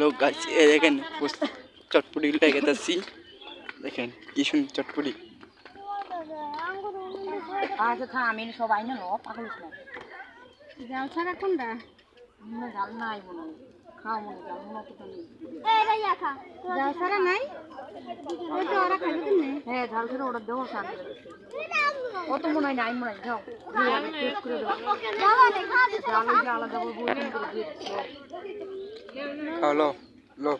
লোক গাছ দেখেন চটপটি লেগে যাচ্ছি দেখেন কি সুন্দর চটপটি আচ্ছা থাম এনে সবাই না লো পাগল না জাল ছাড়া কোনটা মনে জাল নাই মনে খাও মনে জাল মনে তো নেই এই ভাইয়া খা জাল ছাড়া নাই ওই তো ওরা খাবে কেন হ্যাঁ জাল ছাড়া ওটা দেবো শান্তি কত মনে হয় নাই মনে হয় যাও টেস্ট করে দাও জাল ওই যে আলাদা করে বই করে দিয়ে খাও লো লো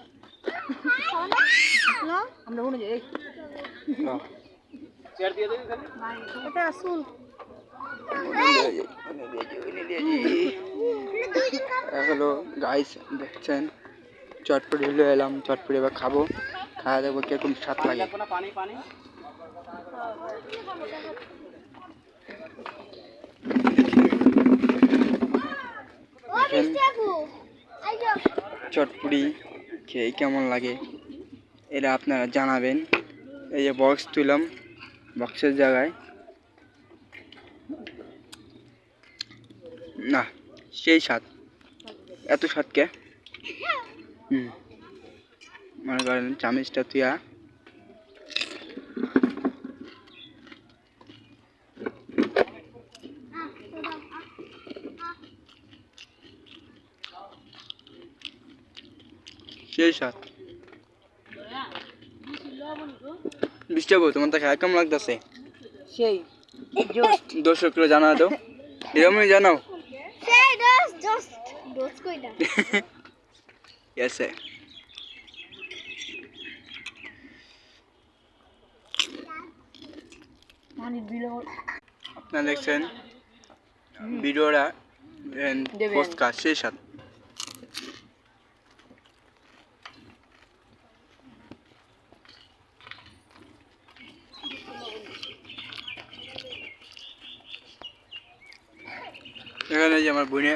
আমরা শুনে যাই লো এটা আসুন হ্যালো গাইস দেখছেন চটপটি হলে এলাম চটপটি এবার খাবো খাওয়া দেখবো কিরকম স্বাদ লাগে চটপটি খেয়ে কেমন লাগে এটা আপনারা জানাবেন এই যে বক্স তুললাম বক্সের জায়গায় না সেই স্বাদ এত স্বাদ কে মনে করেন চামিচটা তুইয়া সেই স্বাদ ডিস্টার্ব তোমার তো খায় কেমন লাগতেছে সেই দর্শকরা জানা দাও এরকমই জানাও সেই দোস কইটা Yes, sir. আপনারা দেখছেন ভিডিওটা পোস্ট কাজ সেই সাথে এখানে যে আমার বোনে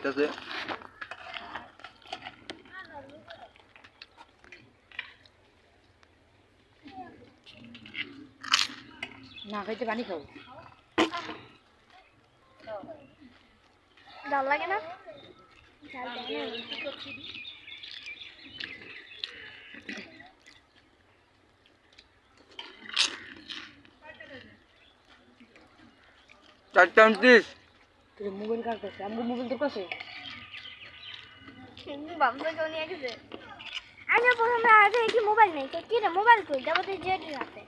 আছে না খাইতে পানি খাও জাল লাগে না চারটা 29 তোর মোবাইল কার কাছে আমার মোবাইল তোর কাছে বাবা কেউ নিয়ে গেছে আমি প্রথমে আগে কি মোবাইল নেই কি রে মোবাইল কই যাবো তো জেডি হাতে